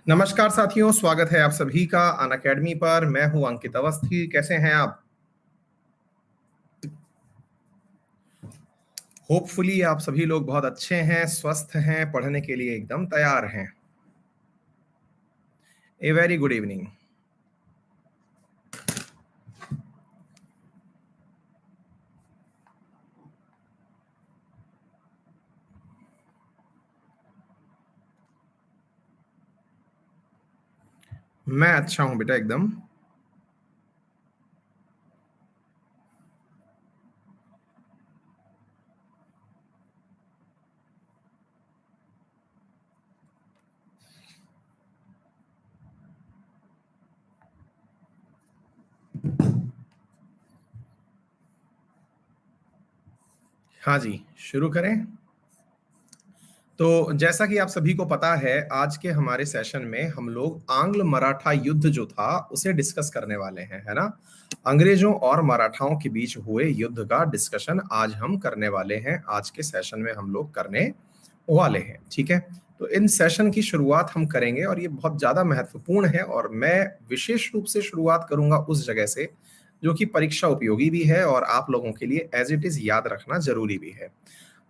नमस्कार साथियों, स्वागत है आप सभी का अनअकैडमी पर। मैं हूं अंकित अवस्थी। कैसे हैं आप? होपफुली आप सभी लोग बहुत अच्छे हैं, स्वस्थ हैं, पढ़ने के लिए एकदम तैयार हैं। A very good evening. मैं अच्छा हूं बेटा, एकदम। हाँ जी, शुरू करें। तो जैसा कि आप सभी को पता है, आज के हमारे सेशन में हम लोग आंग्ल मराठा युद्ध जो था उसे डिस्कस करने वाले हैं, है ना। अंग्रेजों और मराठाओं के बीच हुए युद्ध का डिस्कशन आज हम करने वाले हैं। आज के सेशन में हम लोग करने वाले हैं, ठीक है। तो इन सेशन की शुरुआत हम करेंगे और ये बहुत ज्यादा महत्वपूर्ण है, और मैं विशेष रूप से शुरुआत करूंगा उस जगह से जो कि परीक्षा उपयोगी भी है और आप लोगों के लिए एज इट इज याद रखना जरूरी भी है।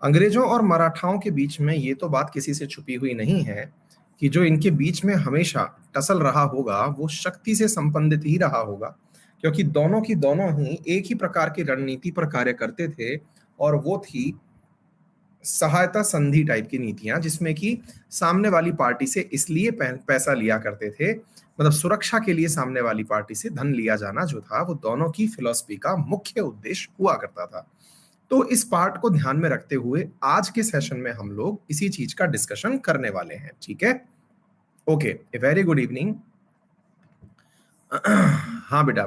अंग्रेजों और मराठाओं के बीच में ये तो बात किसी से छुपी हुई नहीं है कि जो इनके बीच में हमेशा टसल रहा होगा वो शक्ति से संबंधित ही रहा होगा, क्योंकि दोनों की दोनों ही एक ही प्रकार की रणनीति पर कार्य करते थे। और वो थी सहायता संधि टाइप की नीतियां, जिसमें कि सामने वाली पार्टी से इसलिए पैसा लिया करते थे, मतलब सुरक्षा के लिए सामने वाली पार्टी से धन लिया जाना जो था वो दोनों की फिलॉसफी का मुख्य उद्देश्य हुआ करता था। तो इस पार्ट को ध्यान में रखते हुए आज के सेशन में हम लोग इसी चीज का डिस्कशन करने वाले हैं, ठीक है। Okay, very good evening. हाँ बेटा।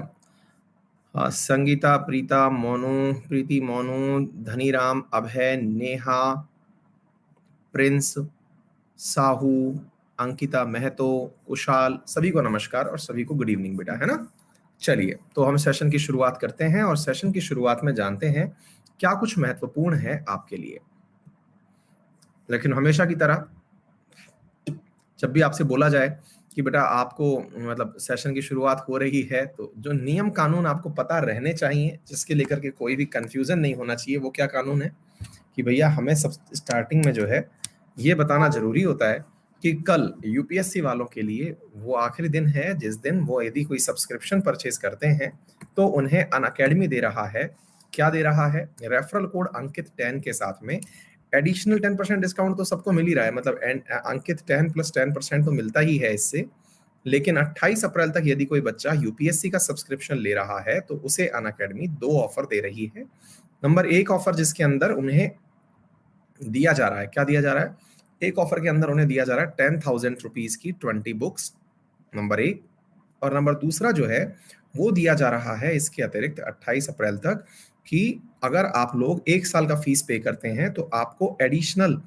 संगीता, प्रीता, मोनू, प्रीति, मोनू, धनीराम, अभय, नेहा, प्रिंस, साहू, अंकिता महतो, कुशाल, सभी को नमस्कार और सभी को गुड इवनिंग बेटा, है ना। चलिए, तो हम सेशन की शुरुआत करते हैं और सेशन की शुरुआत में जानते हैं क्या कुछ महत्वपूर्ण है आपके लिए। लेकिन हमेशा की तरह जब भी आपसे बोला जाए कि बेटा आपको मतलब सेशन की शुरुआत हो रही है, तो जो नियम कानून आपको पता रहने चाहिए, जिसके लेकर के कोई भी कंफ्यूजन नहीं होना चाहिए, वो क्या कानून है कि भैया हमें सब स्टार्टिंग में जो है ये बताना जरूरी होता है कि कल यूपीएससी वालों के लिए वो आखिरी दिन है जिस दिन वो यदि कोई सब्सक्रिप्शन परचेज करते हैं तो उन्हें अनअकैडमी दे रहा है। क्या दे रहा है? रेफरल कोड अंकित 10 के साथ में एडिशनल 10% डिस्काउंट तो सबको मिल ही रहा है, मतलब अंकित 10 प्लस 10% तो मिलता ही है इससे। लेकिन 28 अप्रैल तक यदि कोई बच्चा यूपीएससी का सब्सक्रिप्शन ले रहा है तो उसे अनअकैडमी 2 ऑफर दे रही है। नंबर 1 ऑफर जिसके अंदर उन्हें दिया जा रहा है, क्या दिया जा रहा है? एक ऑफर के अंदर उन्हें दिया जा रहा है 10,000 रुपीज की 20 बुक्स, नंबर 1। और नंबर दूसरा जो है वो दिया जा रहा है इसके अतिरिक्त 28 अप्रैल तक कि अगर आप लोग 1 साल का फीस पे करते हैं तो आपको एडिशनल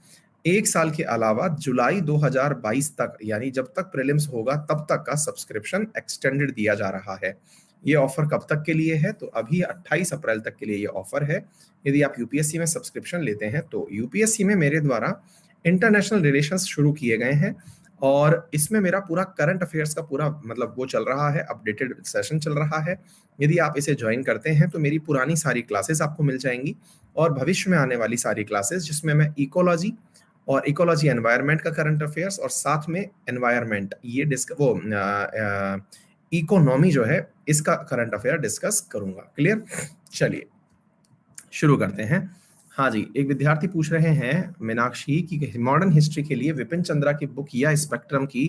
1 साल के अलावा जुलाई 2022 तक, यानी जब तक प्रीलिम्स होगा तब तक का सब्सक्रिप्शन एक्सटेंडेड दिया जा रहा है। ये ऑफर कब तक के लिए है? तो अभी 28 अप्रैल तक के लिए ये ऑफर है। यदि आप यूपीएससी में सब्सक्रिप्शन लेते हैं तो यूपीएससी में मेरे द्वारा इंटरनेशनल रिलेशंस शुरू किए गए हैं और इसमें मेरा पूरा करंट अफेयर्स का पूरा मतलब वो चल रहा है, अपडेटेड सेशन चल रहा है। यदि आप इसे ज्वाइन करते हैं तो मेरी पुरानी सारी क्लासेस आपको मिल जाएंगी और भविष्य में आने वाली सारी क्लासेस, जिसमें मैं इकोलॉजी और इकोलॉजी एनवायरनमेंट का करंट अफेयर्स और साथ में एनवायरनमेंट ये वो इकोनॉमी जो है इसका करंट अफेयर डिस्कस करूंगा। क्लियर? चलिए शुरू करते हैं। हाँ जी, एक विद्यार्थी पूछ रहे हैं मीनाक्षी की मॉडर्न हिस्ट्री के लिए विपिन चंद्रा की बुक या स्पेक्ट्रम की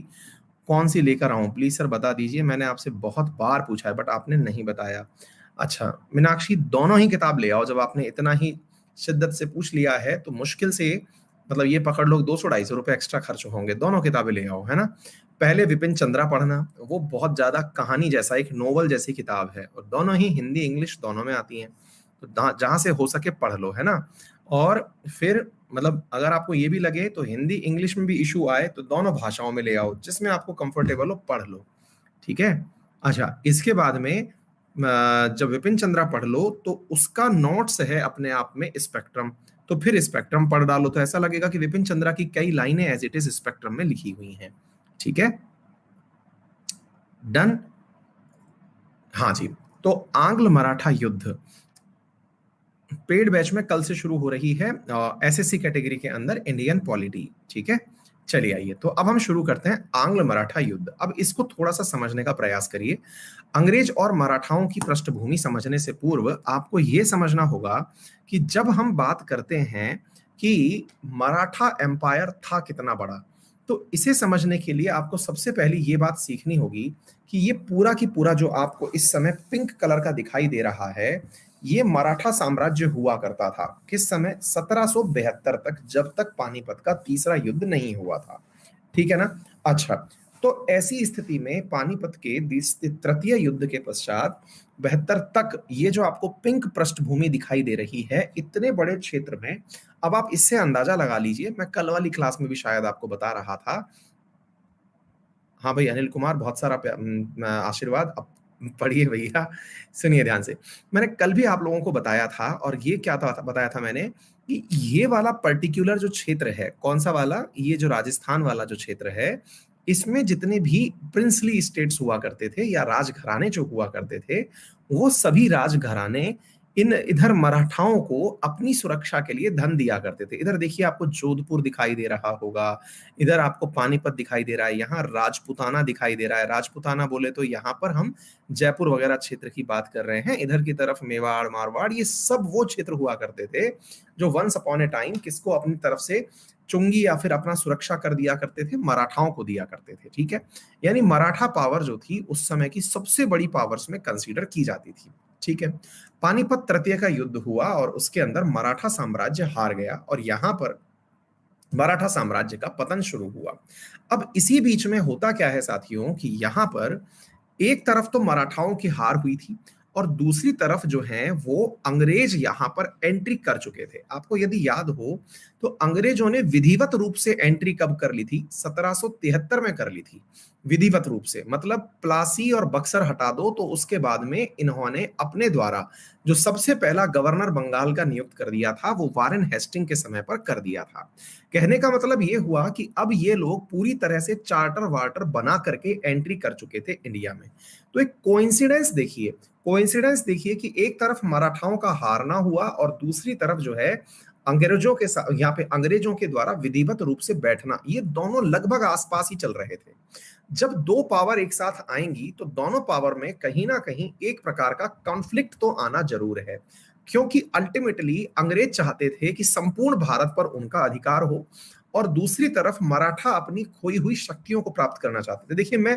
कौन सी लेकर आऊं, प्लीज सर बता दीजिए। मैंने आपसे बहुत बार पूछा है बट आपने नहीं बताया। अच्छा मीनाक्षी, दोनों ही किताब ले आओ। जब आपने इतना ही शिद्दत से पूछ लिया है तो मुश्किल से मतलब ये पकड़ लो 200-250 रुपए एक्स्ट्रा खर्च होंगे। दोनों किताबें ले आओ, है ना। पहले विपिन चंद्रा पढ़ना, वो बहुत ज्यादा कहानी जैसा एक नोवेल जैसी किताब है और दोनों ही हिंदी इंग्लिश दोनों में आती हैं, तो जहां से हो सके पढ़ लो, है ना। और फिर मतलब अगर आपको ये भी लगे तो हिंदी इंग्लिश में भी इशू आए तो दोनों भाषाओं में ले आओ, जिसमें आपको कंफर्टेबल हो पढ़ लो, ठीक है। अच्छा, इसके बाद में जब विपिन चंद्रा पढ़ लो तो उसका नोट्स है अपने आप में स्पेक्ट्रम, तो फिर स्पेक्ट्रम पढ़ डालो तो ऐसा लगेगा कि विपिन चंद्रा की कई लाइनें एज इट इज स्पेक्ट्रम में लिखी हुई हैं, ठीक है। डन। हाँ जी, तो आंग्ल मराठा युद्ध पेड बैच में कल से शुरू हो रही है, एसएससी कैटेगरी के अंदर इंडियन पॉलिटी। ठीक है, चलिए आइए तो अब हम शुरू करते हैं आंग्ल मराठा युद्ध। अब इसको थोड़ा सा समझने का प्रयास करिए। अंग्रेज और मराठाओं की पृष्ठभूमि समझने से पूर्व आपको यह समझना होगा कि जब हम बात करते हैं कि मराठा एम्पायर था कितना बड़ा, तो इसे समझने के लिए आपको सबसे पहले यह बात सीखनी होगी कि ये पूरा की पूरा जो आपको इस समय पिंक कलर का दिखाई दे रहा है, ये मराठा साम्राज्य हुआ करता था। किस समय? 1772 तक, जब तक पानीपत का तीसरा युद्ध नहीं हुआ था। ठीक है ना? अच्छा, तो ऐसी स्थिति में पानीपत के तृतीय युद्ध के पश्चात 72 तक ये जो आपको पिंक पृष्ठभूमि दिखाई दे रही है इतने बड़े क्षेत्र में, अब आप इससे अंदाजा लगा लीजिए। मैं कल वाली क्लास में भी शायद आपको बता रहा था। हाँ भाई अनिल कुमार, बहुत सारा आशीर्वाद। अब पढ़िए भैया, सुनिए ध्यान से। मैंने कल भी आप लोगों को बताया था, और ये क्या था बताया था मैंने, कि ये वाला पर्टिकुलर जो क्षेत्र है, कौन सा वाला, ये जो राजस्थान वाला जो क्षेत्र है, इसमें जितने भी प्रिंसली स्टेट्स हुआ करते थे या राजघराने जो हुआ करते थे, वो सभी राजघराने इन इधर मराठाओं को अपनी सुरक्षा के लिए धन दिया करते थे। इधर देखिए आपको जोधपुर दिखाई दे रहा होगा, इधर आपको पानीपत दिखाई दे रहा है, यहाँ राजपुताना दिखाई दे रहा है। राजपुताना बोले तो यहाँ पर हम जयपुर वगैरह क्षेत्र की बात कर रहे हैं। इधर की तरफ मेवाड़, मारवाड़, ये सब वो क्षेत्र हुआ करते थे जो वंस अपॉन ए टाइम किसको अपनी तरफ से चुंगी या फिर अपना सुरक्षा कर दिया करते थे, मराठाओं को दिया करते थे। ठीक है, यानी मराठा पावर जो थी उस समय की सबसे बड़ी पावर्स में कंसीडर की जाती थी। ठीक है, पानीपत तृतीय का युद्ध हुआ और उसके अंदर मराठा साम्राज्य हार गया और यहां पर मराठा साम्राज्य का पतन शुरू हुआ। अब इसी बीच में होता क्या है साथियों कि यहां पर एक तरफ तो मराठाओं की हार हुई थी और दूसरी तरफ जो है वो अंग्रेज यहां पर एंट्री कर चुके थे। आपको यदि याद हो तो अंग्रेजों ने विधिवत रूप से एंट्री कब कर ली थी? 1773 में कर ली थी विधिवत रूप से। मतलब प्लासी और बक्सर हटा दो तो उसके बाद में इन्होंने अपने द्वारा जो सबसे पहला गवर्नर बंगाल का नियुक्त कर दिया था वो वारेन हेस्टिंग के समय पर कर दिया था। कहने का मतलब ये हुआ कि अब ये लोग पूरी तरह से चार्टर वार्टर बना करके एंट्री कर चुके थे इंडिया में। तो एक कोइंसिडेंस देखिए कि एक तरफ मराठाओं का हारना हुआ और दूसरी तरफ जो है अंग्रेजों के साथ यहाँ पे अंग्रेजों के द्वारा विधिवत रूप से बैठना, ये दोनों लगभग आसपास ही चल रहे थे। जब दो पावर एक साथ आएंगी तो दोनों पावर में कहीं ना कहीं एक प्रकार का कॉन्फ्लिक्ट तो आना जरूर है, क्योंकि अल्टीमेटली अंग्रेज चाहते थे कि संपूर्ण भारत पर उनका अधिकार हो और दूसरी तरफ मराठा अपनी खोई हुई शक्तियों को प्राप्त करना चाहते थे। देखिए मैं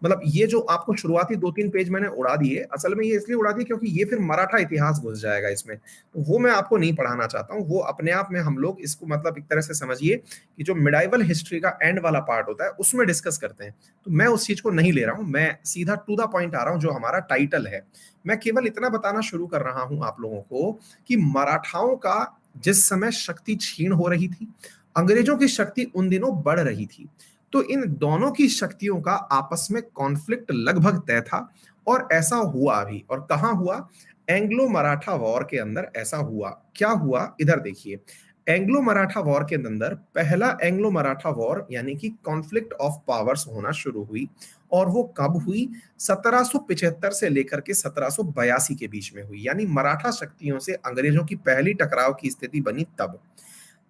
मतलब ये जो आपको शुरुआती 2-3 पेज मैंने उड़ा दिए, असल में ये इसलिए उड़ा दिए क्योंकि ये फिर मराठा इतिहास घुस जाएगा इसमें, तो वो मैं आपको नहीं पढ़ाना चाहता हूँ। वो अपने आप में हम लोग इसको मतलब एक तरह से समझिए कि जो मिडाइवल हिस्ट्री का एंड वाला पार्ट होता है उसमें डिस्कस करते हैं, तो मैं उस चीज को नहीं ले रहा हूँ। मैं सीधा टू द पॉइंट आ रहा हूँ, जो हमारा टाइटल है। मैं केवल इतना बताना शुरू कर रहा हूं आप लोगों को कि मराठाओं का जिस समय शक्ति क्षीण हो रही थी, अंग्रेजों की शक्ति उन दिनों बढ़ रही थी, तो इन दोनों की शक्तियों का आपस में कॉन्फ्लिक्ट लगभग तय था। और ऐसा हुआ भी, और कहां हुआ? एंग्लो मराठा वॉर के अंदर ऐसा हुआ। क्या हुआ? इधर देखिए, एंग्लो मराठा वॉर के अंदर पहला एंग्लो मराठा वॉर यानी कि कॉन्फ्लिक्ट ऑफ पावर्स होना शुरू हुई। और वो कब हुई? 1775 से लेकर के 1782 के बीच में हुई, यानी मराठा शक्तियों से अंग्रेजों की पहली टकराव की स्थिति बनी तब।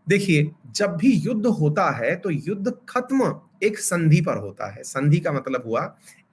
देखिए, जब भी युद्ध होता है तो युद्ध खत्म एक संधि पर होता है। संधि का मतलब हुआ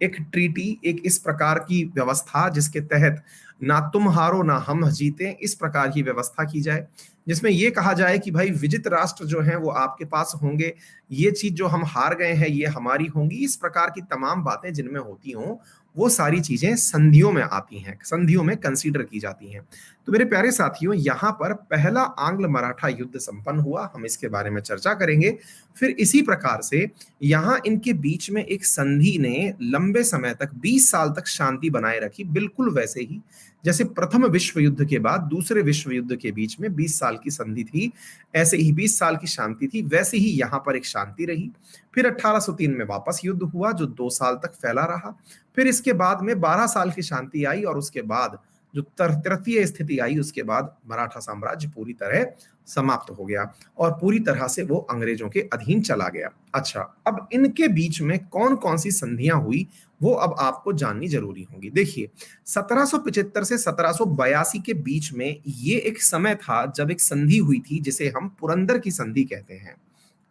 एक ट्रीटी, एक इस प्रकार की व्यवस्था जिसके तहत ना तुम हारो ना हम जीते, इस प्रकार की व्यवस्था की जाए, जिसमें यह कहा जाए कि भाई विजित राष्ट्र जो है वो आपके पास होंगे, ये चीज जो हम हार गए हैं ये हमारी होंगी। इस प्रकार की तमाम बातें जिनमें होती हों वो सारी चीजें संधियों में आती हैं, संधियों में कंसीडर की जाती हैं। तो मेरे प्यारे साथियों, यहां पर पहला आंग्ल मराठा युद्ध संपन्न हुआ, हम इसके बारे में चर्चा करेंगे। फिर इसी प्रकार से यहां इनके बीच में एक संधि ने लंबे समय तक 20 साल तक शांति बनाए रखी, बिल्कुल वैसे ही जैसे प्रथम विश्व युद्ध के बाद दूसरे विश्व युद्ध के बीच में 20 साल की संधि थी, ऐसे ही 20 साल की शांति थी, वैसे ही यहां पर एक शांति रही। फिर 1803 में वापस युद्ध हुआ जो 2 साल तक फैला रहा। फिर इसके बाद में 12 साल की शांति आई और उसके बाद जो तृतीय स्थिति आई उसके बाद मराठा साम्राज्य पूरी तरह समाप्त हो गया और पूरी तरह से वो अंग्रेजों के अधीन चला गया। अच्छा, अब इनके बीच में कौन कौन सी संधियां हुई वो अब आपको जाननी जरूरी होगी। देखिए, 1775 से 1782 के बीच में ये एक समय था जब एक संधि हुई थी जिसे हम पुरंदर की संधि कहते हैं।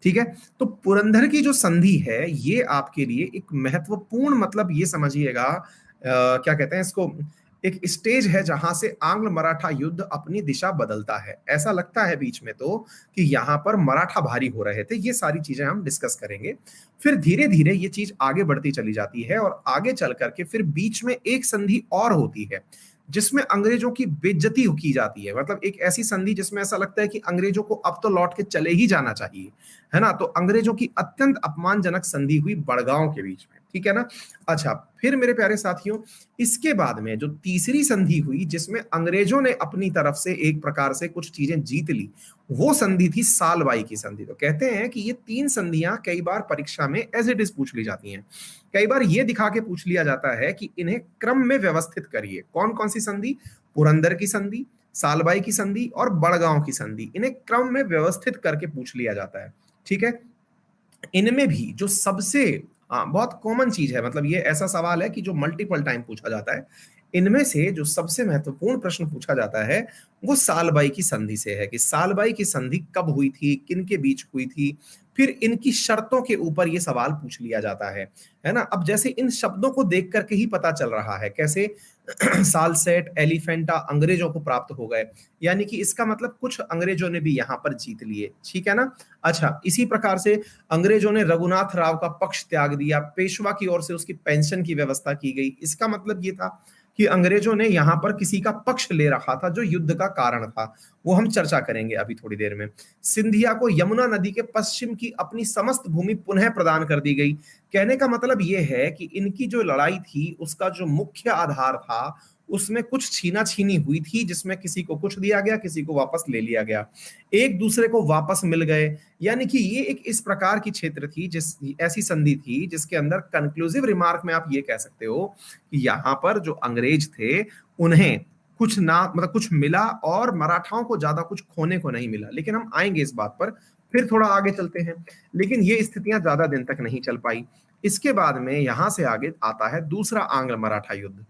ठीक है, तो पुरंदर की जो संधि है ये आपके लिए एक महत्वपूर्ण, मतलब ये समझिएगा क्या कहते हैं इसको, एक स्टेज है जहां से आंग्ल मराठा युद्ध अपनी दिशा बदलता है। ऐसा लगता है बीच में तो कि यहां पर मराठा भारी हो रहे थे। ये सारी चीजें हम डिस्कस करेंगे। फिर धीरे धीरे ये चीज आगे बढ़ती चली जाती है और आगे चल करके फिर बीच में एक संधि और होती है जिसमें अंग्रेजों की बेइज्जती की जाती है। मतलब एक ऐसी संधि जिसमें ऐसा लगता है कि अंग्रेजों को अब तो लौट के चले ही जाना चाहिए, है ना। तो अंग्रेजों की अत्यंत अपमानजनक संधि हुई बड़गांव के बीच में, ठीक है ना। अच्छा, फिर मेरे प्यारे साथियों, इसके बाद में जो तीसरी संधि हुई जिसमें अंग्रेजों ने अपनी तरफ से एक प्रकार से कुछ चीजें जीत ली, वो संधि थी सालबाई की संधि। तो कहते हैं कि ये तीन संधियां कई बार परीक्षा में एज इट इज पूछ ली जाती हैं। कई बार ये दिखा के पूछ लिया जाता है कि इन्हें क्रम में व्यवस्थित करिए। कौन कौन सी संधि? पुरंदर की संधि, सालबाई की संधि और बड़गांव की संधि। इन्हें क्रम में व्यवस्थित करके पूछ लिया जाता है, ठीक है। इनमें भी जो सबसे बहुत कॉमन चीज है, मतलब ये ऐसा सवाल है कि जो मल्टीपल टाइम पूछा जाता है, इनमें से जो सबसे महत्वपूर्ण प्रश्न पूछा जाता है वो सालबाई की संधि से है कि सालबाई की संधि कब हुई थी, किन के बीच हुई थी। फिर इनकी शर्तों के ऊपर ये सवाल पूछ लिया जाता है ना। अब जैसे इन शब्दों को देख करके ही पता चल रहा है कैसे सालसेट, एलिफेंटा अंग्रेजों को प्राप्त हो गए, यानी कि इसका मतलब कुछ अंग्रेजों ने भी यहां पर जीत लिए, ठीक है ना। अच्छा, इसी प्रकार से अंग्रेजों ने रघुनाथ राव का पक्ष त्याग दिया, पेशवा की ओर से उसकी पेंशन की व्यवस्था की गई। इसका मतलब ये था कि अंग्रेजों ने यहां पर किसी का पक्ष ले रखा था जो युद्ध का कारण था। वो हम चर्चा करेंगे अभी थोड़ी देर में। सिंधिया को यमुना नदी के पश्चिम की अपनी समस्त भूमि पुनः प्रदान कर दी गई। कहने का मतलब यह है कि इनकी जो लड़ाई थी उसका जो मुख्य आधार था उसमें कुछ छीना छीनी हुई थी, जिसमें किसी को कुछ दिया गया, किसी को वापस ले लिया गया, एक दूसरे को वापस मिल गए। यानी कि ये एक इस प्रकार की क्षेत्र थी, जिस ऐसी संधि थी जिसके अंदर कंक्लूसिव रिमार्क में आप ये कह सकते हो कि यहां पर जो अंग्रेज थे उन्हें कुछ ना, मतलब कुछ मिला और मराठाओं को ज्यादा कुछ खोने को नहीं मिला। लेकिन हम आएंगे इस बात पर, फिर थोड़ा आगे चलते हैं। लेकिन ये स्थितियां ज्यादा दिन तक नहीं चल पाई। इसके बाद में यहां से आगे आता है दूसरा आंग्ल मराठा युद्ध।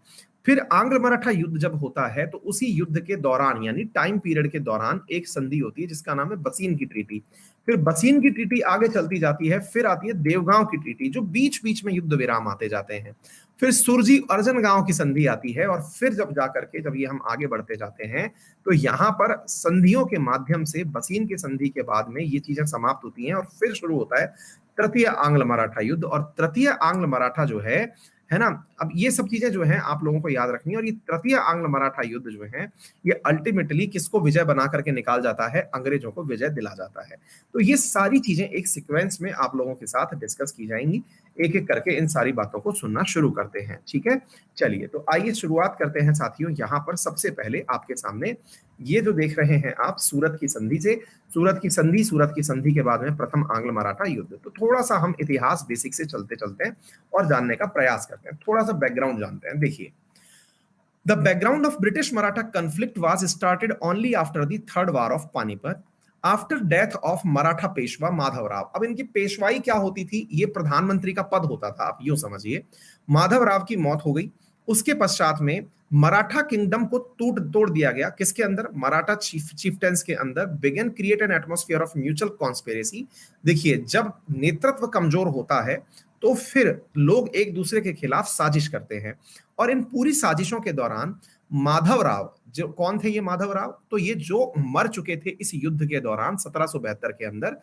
फिर आंग्ल मराठा युद्ध जब होता है तो उसी युद्ध के दौरान, यानी टाइम पीरियड के दौरान, एक संधि होती है जिसका नाम है बसीन की ट्रीटी। फिर बसीन की ट्रीटी आगे चलती जाती है, फिर आती है देवगांव की ट्रीटी, जो बीच बीच में युद्ध विराम आते जाते हैं। फिर सुरजी अर्जन गांव की संधि आती है और फिर जब जाकर के जब ये हम आगे बढ़ते जाते हैं तो यहाँ पर संधियों के माध्यम से बसीन की संधि के बाद में ये चीजें समाप्त होती हैं और फिर शुरू होता है तृतीय आंग्ल मराठा युद्ध। और तृतीय आंग्ल मराठा जो है ना, अब ये सब चीजें जो हैं आप लोगों को याद रखनी है। और ये तृतीय आंग्ल मराठा युद्ध जो है ये अल्टीमेटली किसको विजय बना करके निकाल जाता है? अंग्रेजों को विजय दिला जाता है। तो ये सारी चीजें एक सीक्वेंस में आप लोगों के साथ डिस्कस की जाएंगी। एक एक करके इन सारी बातों को सुनना शुरू करते हैं, ठीक है। चलिए, तो आइए शुरुआत करते हैं साथियों। यहाँ पर सबसे पहले आपके सामने ये जो देख रहे हैं आप, सूरत की संधि से, सूरत की संधि के बाद में प्रथम आंग्ल मराठा युद्ध। तो थोड़ा सा हम इतिहास बेसिक से चलते चलते हैं और जानने का प्रयास करते हैं, थोड़ा सा बैकग्राउंड जानते हैं। देखिए, the background of British Maratha conflict was started only after the third war of Panipat, after death of Maratha Peshwa Madhavrao. अब इनकी पेशवाई क्या होती थी? ये प्रधानमंत्री का पद होता था, आप यूं समझिए। माधवराव की मौत हो गई, उसके पश्चात में मराठा किंगडम को तोड़ दिया गया। किसके अंदर? मराठा चीफ्टेंस के अंदर। Began create an atmosphere of mutual conspiracy. देखिए, जब नेतृत्व कमजोर होता है तो फिर लोग एक दूसरे के खिलाफ साजिश करते हैं। और इन पूरी साजिशों के दौरान माधवराव, जो कौन थे ये माधवराव? तो ये जो मर चुके थे इस युद्ध के दौरान 1772 के अंदर,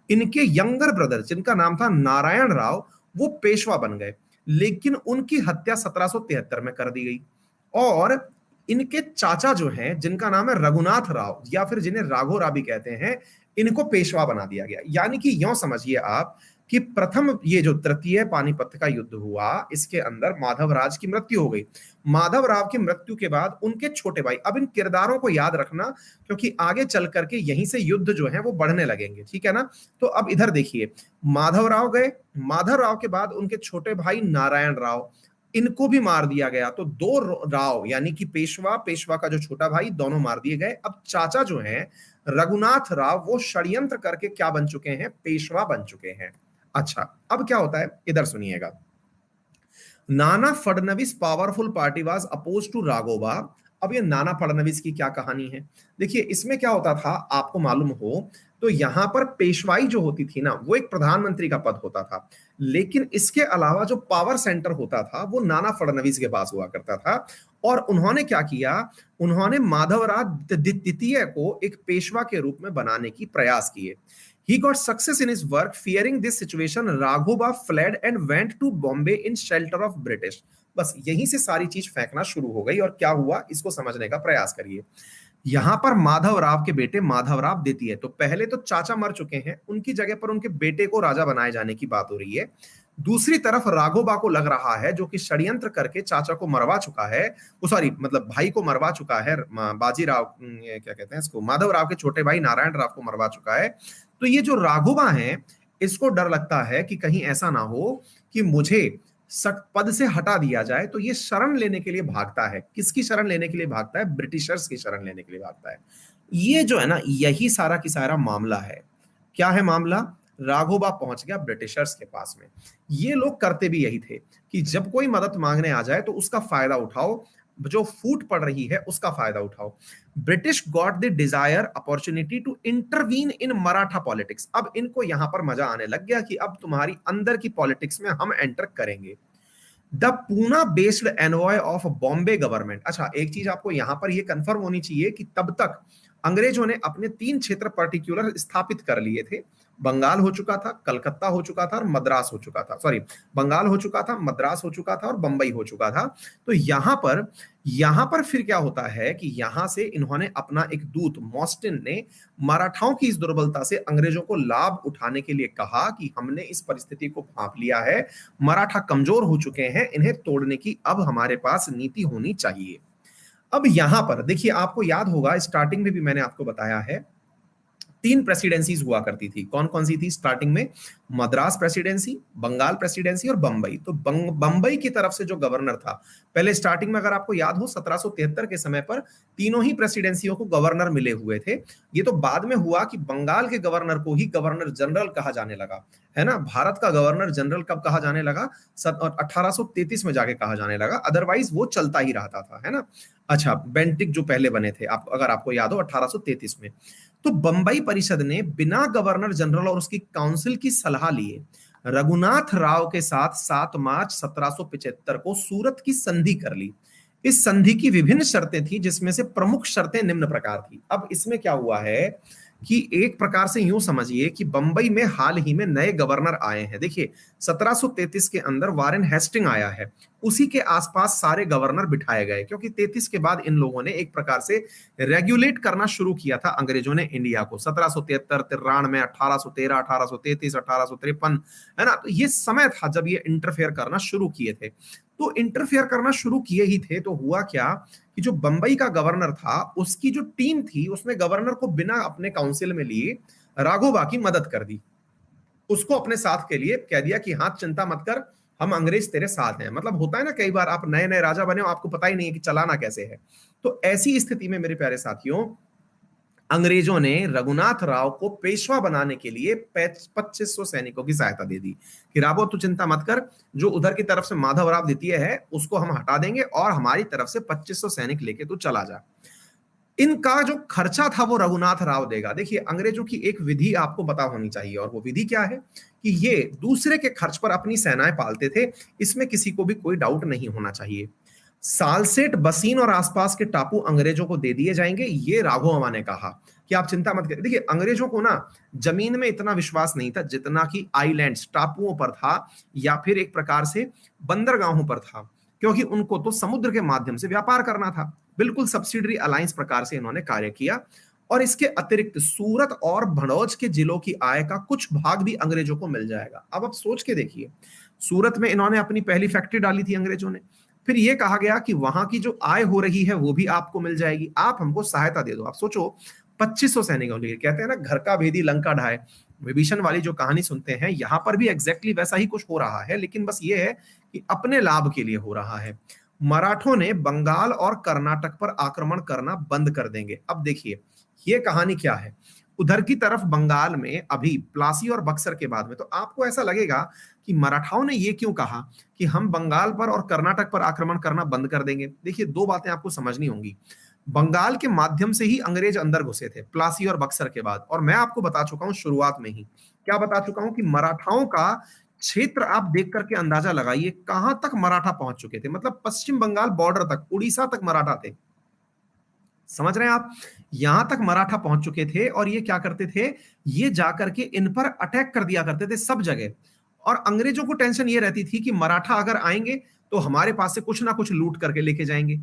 इनके यंगर ब्रदर जिनका नाम था नारायण राव, वो पेशवा बन गए। लेकिन उनकी हत्या 1773 में कर दी गई। और इनके चाचा जो हैं जिनका नाम है रघुनाथ राव, या फिर जिन्हें राघो राव भी कहते हैं, इनको पेशवा बना दिया गया। यानी कि यूं समझिए आप कि प्रथम ये जो तृतीय पानीपत का युद्ध हुआ इसके अंदर माधवराज की मृत्यु हो गई। माधवराव की मृत्यु के बाद उनके छोटे भाई, अब इन किरदारों को याद रखना क्योंकि आगे चल करके यहीं से युद्ध जो है वो बढ़ने लगेंगे, ठीक है ना। तो अब इधर देखिए, माधवराव गए, माधवराव के बाद उनके छोटे भाई नारायण राव, इनको भी मार दिया गया। तो दो राव यानी कि पेशवा, पेशवा का जो छोटा भाई, दोनों मार दिए गए। अब चाचा जो हैं रघुनाथ राव, वो षड्यंत्र करके क्या बन चुके हैं, पेशवा बन चुके हैं। अच्छा, अब क्या होता है इधर सुनिएगा। Nana Phadnavis powerful party was oppose to Raghoba. अब ये नाना फडणवीस की क्या कहानी है, देखिए इसमें क्या होता था, आपको मालूम हो तो यहां पर पेशवाई जो होती थी ना, वो एक प्रधानमंत्री का पद होता था, लेकिन इसके अलावा जो पावर सेंटर होता था वो नाना फडणवीस के पास हुआ करता था। और उन्होंने क्या किया, उन्होंने माधवराव द्वितीय को एक पेशवा के रूप में बनाने की प्रयास किए। He got success in his work. Fearing this situation, Raghuba fled and went to Bombay in shelter of British. बस यहीं से सारी चीज फेंकना शुरू हो गई। और क्या हुआ, इसको समझने का प्रयास करिए। यहां पर माधव राव के बेटे माधव राव द्वितीय, तो पहले तो चाचा मर चुके हैं, उनकी जगह पर उनके बेटे को राजा बनाए जाने की बात हो रही है। दूसरी तरफ राघोबा को लग रहा है, जो कि षड्यंत्र करके चाचा को मरवा चुका है, वो सॉरी मतलब भाई को मरवा चुका है, बाजीराव क्या कहते हैं इसको, माधव राव के छोटे भाई नारायण राव को मरवा चुका है। तो ये जो राघोबा है, इसको डर लगता है कि कहीं ऐसा ना हो कि मुझे पद से हटा दिया जाए, तो ये शरण लेने के लिए भागता है। किसकी शरण लेने के लिए भागता है, ब्रिटिशर्स की शरण लेने के लिए भागता है। ये जो है ना, यही सारा की सारा मामला है। क्या है मामला, राघोबा पहुंच गया ब्रिटिशर्स के पास में। ये लोग करते भी यही थे कि जब कोई मदद मांगने आ जाए तो उसका फायदा उठाओ, जो फूट पड़ रही है उसका फायदा उठाओ। British got the desire opportunity to intervene in Maratha politics. अब इनको यहां पर मजा आने लग गया कि अब तुम्हारी अंदर की पॉलिटिक्स में हम एंटर करेंगे। The Poona based envoy of Bombay government. अच्छा, एक चीज आपको यहां पर यह कंफर्म होनी चाहिए कि तब तक अंग्रेजों ने अपने 3 क्षेत्र पर्टिकुलर स्थापित कर लिए थे। बंगाल हो चुका था, कलकत्ता हो चुका था और मद्रास हो चुका था, सॉरी बंगाल हो चुका था, मद्रास हो चुका था और बंबई हो चुका था। तो यहां पर फिर क्या होता है कि यहां से इन्होंने अपना एक दूत मॉस्टिन ने मराठाओं की इस दुर्बलता से अंग्रेजों को लाभ उठाने के लिए कहा कि हमने इस परिस्थिति को भांप लिया है, मराठा कमजोर हो चुके हैं, इन्हें तोड़ने की अब हमारे पास नीति होनी चाहिए। अब यहां पर देखिए, आपको याद होगा स्टार्टिंग में भी मैंने आपको बताया है 3 प्रेसिडेंसीज हुआ करती थी। कौन कौन सी थी स्टार्टिंग में, मद्रास प्रेसिडेंसी, बंगाल प्रेसिडेंसी और बंबई। तो बंबई की तरफ से जो गवर्नर था, पहले स्टार्टिंग में अगर आपको याद हो 1773 के समय पर तीनों ही प्रेसिडेंसियों को गवर्नर मिले हुए थे। ये तो बाद में हुआ कि बंगाल के गवर्नर को ही गवर्नर जनरल कहा जाने लगा, है ना। भारत का गवर्नर जनरल कब कहा जाने लगा, 1833 में जाके कहा जाने लगा, अदरवाइज वो चलता ही रहता था, है ना। अच्छा, बेंटिक जो पहले बने थे, आप अगर आपको याद हो 1833 में। तो बंबई परिषद ने बिना गवर्नर जनरल और उसकी काउंसिल की सलाह लिए रघुनाथ राव के साथ 7 मार्च 1775 को सूरत की संधि कर ली। इस संधि की विभिन्न शर्तें थी, जिसमें से प्रमुख शर्तें निम्न प्रकार थी। अब इसमें क्या हुआ है कि एक प्रकार से यूं समझिए कि बंबई में हाल ही में नए गवर्नर आए हैं। देखिए 1733 के अंदर वारेन हेस्टिंग आया है, उसी के आसपास सारे गवर्नर बिठाए गए, क्योंकि 33 के बाद इन लोगों ने एक प्रकार से रेगुलेट करना शुरू किया था अंग्रेजों ने इंडिया को। 1773, 93, 1813, 1833, 1853, है ना। तो ये समय था जब ये इंटरफेयर करना शुरू किए थे। तो इंटरफेयर करना शुरू किए ही थे, तो हुआ क्या कि जो बंबई का गवर्नर था, उसकी जो टीम थी, उसने गवर्नर को बिना अपने काउंसिल में लिए राघोबा की मदद कर दी। उसको अपने साथ के लिए कह दिया कि हाँ चिंता मत कर, हम अंग्रेज तेरे साथ हैं। मतलब होता है ना, कई बार आप नए नए राजा बने हो, आपको पता ही नहीं है कि चलाना कैसे है। तो ऐसी स्थिति में मेरे प्यारे साथियों, अंग्रेजों ने रघुनाथ राव को पेशवा बनाने के लिए 2500 सैनिकों की सहायता दे दी कि रावो तू चिंता मत कर, जो उधर की तरफ से माधव राव द्वितीय है उसको हम हटा देंगे और हमारी तरफ से 2500 सैनिक लेके तू चला जा। इनका जो खर्चा था वो रघुनाथ राव देगा। देखिए अंग्रेजों की एक विधि आपको पता होनी चाहिए, और वो विधि क्या है कि ये दूसरे के खर्च पर अपनी सेनाएं पालते थे। इसमें किसी को भी कोई डाउट नहीं होना चाहिए। सालसेट, बसीन और आसपास के टापू अंग्रेजों को दे दिए जाएंगे, ये राघोबा ने कहा कि आप चिंता मत करिए। देखिए अंग्रेजों को ना जमीन में इतना विश्वास नहीं था जितना कि आइलैंड्स, टापुओं पर था, या फिर एक प्रकार से बंदरगाहों पर था, क्योंकि उनको तो समुद्र के माध्यम से व्यापार करना था। बिल्कुल सब्सिडरी अलायंस प्रकार से इन्होंने कार्य किया। और इसके अतिरिक्त सूरत और भड़ौच के जिलों की आय का कुछ भाग भी अंग्रेजों को मिल जाएगा। अब आप सोच के देखिए, सूरत में इन्होंने अपनी पहली फैक्ट्री डाली थी अंग्रेजों ने, फिर यह कहा गया कि वहां की जो आय हो रही है वो भी आपको मिल जाएगी, आप हमको सहायता दे दो। आप सोचो 2500 सैनिकों के लिए। कहते हैं ना घर का भेदी लंका ढाए, विभीषण वाली जो कहानी सुनते हैं, यहां पर भी एग्जैक्टली वैसा ही कुछ हो रहा है, लेकिन बस ये है कि अपने लाभ के लिए हो रहा है। मराठों ने बंगाल और कर्नाटक पर आक्रमण करना बंद कर देंगे। अब देखिए ये कहानी क्या है। उधर की तरफ बंगाल में अभी प्लासी और बक्सर के बाद में, तो आपको ऐसा लगेगा कि मराठाओं ने ये क्यों कहा कि हम बंगाल पर और कर्नाटक पर आक्रमण करना बंद कर देंगे। देखिए दो बातें आपको समझनी होंगी। बंगाल के माध्यम से ही अंग्रेज अंदर घुसे थे प्लासी और बक्सर के बाद, और मैं आपको बता चुका हूं शुरुआत में ही, क्या बता चुका हूं कि मराठाओं का क्षेत्र आप देख करके अंदाजा लगाइए कहां तक मराठा पहुंच चुके थे। मतलब पश्चिम बंगाल बॉर्डर तक, उड़ीसा तक मराठा थे। समझ रहे हैं आप, यहां तक मराठा पहुंच चुके थे, और ये क्या करते थे, ये जाकर के इन पर अटैक कर दिया करते थे सब जगह। और अंग्रेजों को टेंशन ये रहती थी कि मराठा अगर आएंगे तो हमारे पास से कुछ ना कुछ लूट करके लेके जाएंगे,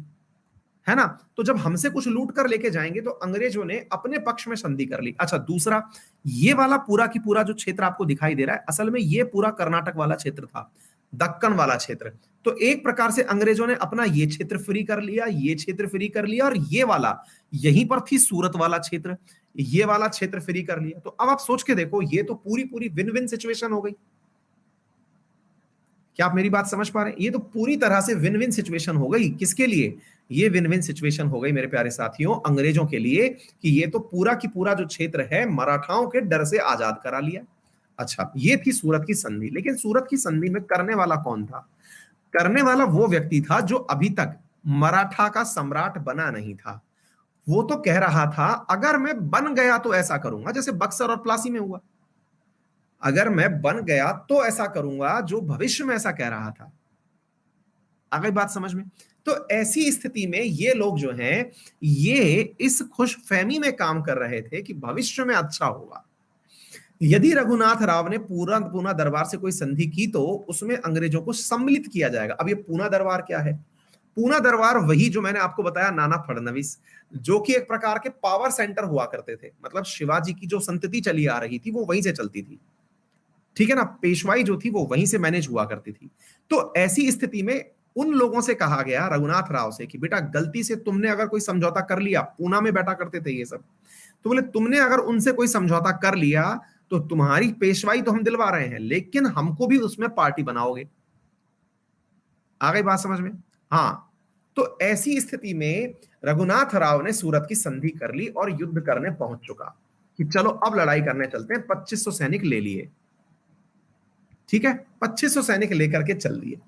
है ना। तो जब हमसे कुछ लूट कर लेके जाएंगे तो अंग्रेजों ने अपने पक्ष में संधि कर ली। अच्छा दूसरा, ये वाला पूरा की पूरा जो क्षेत्र आपको दिखाई दे रहा है, असल में ये पूरा कर्नाटक वाला क्षेत्र था, दक्कन वाला क्षेत्र। तो एक प्रकार से अंग्रेजों ने अपना ये क्षेत्र फ्री कर लिया, ये क्षेत्र फ्री कर लिया, और ये वाला यहीं पर थी सूरत वाला क्षेत्र, ये वाला क्षेत्र फ्री कर लिया। तो अब आप सोच के देखो, ये तो पूरी पूरी विन विन सिचुएशन हो गई। क्या आप मेरी बात समझ पा रहे हैं? ये तो पूरी तरह से विन विन सिचुएशन हो गई। किसके लिए? ये विन विन सिचुएशन हो गई मेरे प्यारे साथियों, अंग्रेजों के लिए, कि ये तो पूरा की पूरा जो क्षेत्र है मराठाओं के डर से आजाद करा लिया। अच्छा, ये थी सूरत की संधि। लेकिन सूरत की संधि में करने वाला कौन था? करने वाला वो व्यक्ति था जो अभी तक मराठा का सम्राट बना नहीं था। वो तो कह रहा था अगर मैं बन गया तो ऐसा करूंगा, जैसे बक्सर और प्लासी में हुआ। अगर मैं बन गया तो ऐसा करूंगा, जो भविष्य में ऐसा कह रहा था। आ गई बात समझ में? तो ऐसी स्थिति में ये लोग जो हैं, ये इस खुशफहमी में काम कर रहे थे कि भविष्य में अच्छा होगा। यदि रघुनाथ राव ने पूरा पूना दरबार से कोई संधि की तो उसमें अंग्रेजों को सम्मिलित किया जाएगा। अब ये पूना दरबार क्या है? पूना दरबार वही जो मैंने आपको बताया, नाना फडणवीस, जो कि एक प्रकार के पावर सेंटर हुआ करते थे। मतलब शिवाजी की जो संतति चली आ रही थी वो वहीं से चलती थी, ठीक है ना। पेशवाई जो थी वो वहीं से मैनेज हुआ करती थी। तो ऐसी स्थिति में उन लोगों से कहा गया, रघुनाथ राव से, कि बेटा गलती से तुमने अगर कोई समझौता कर लिया, पूना में बैठा करते थे ये सब, तो बोले तुमने अगर उनसे कोई समझौता कर लिया तो तुम्हारी पेशवाई तो हम दिलवा रहे हैं, लेकिन हमको भी उसमें पार्टी बनाओगे। आ गई बात समझ में? हाँ। तो ऐसी स्थिति में रघुनाथ राव ने सूरत की संधि कर ली और युद्ध करने पहुंच चुका कि चलो अब लड़ाई करने चलते हैं। 2500 सैनिक ले लिए, ठीक है, 2500 सैनिक लेकर के चल दिए।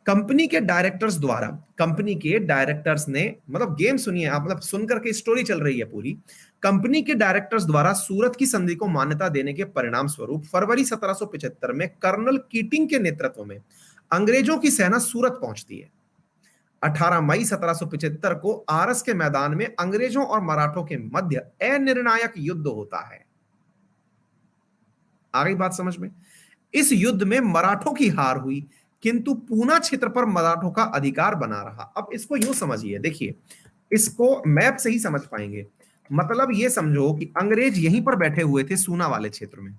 कंपनी के डायरेक्टर्स द्वारा, कंपनी के डायरेक्टर्स ने, मतलब गेम सुनिए आप, मतलब सुनकर के स्टोरी चल रही है पूरी। कंपनी के डायरेक्टर्स द्वारा सूरत की संधि को मान्यता देने के परिणाम स्वरूप फरवरी 1775 में कर्नल कीटिंग के नेतृत्व में अंग्रेजों की सेना सूरत पहुंचती है। 18 मई 1775 को आरस के मैदान में अंग्रेजों और मराठों के मध्य अनिर्णायक युद्ध होता है। आ गई बात समझ में? इस युद्ध में मराठों की हार हुई, किंतु पूना क्षेत्र पर मराठों का अधिकार बना रहा। अब इसको यूं समझिए, देखिए इसको मैप से ही समझ पाएंगे। मतलब ये समझो कि अंग्रेज यहीं पर बैठे हुए थे सूना वाले क्षेत्र में,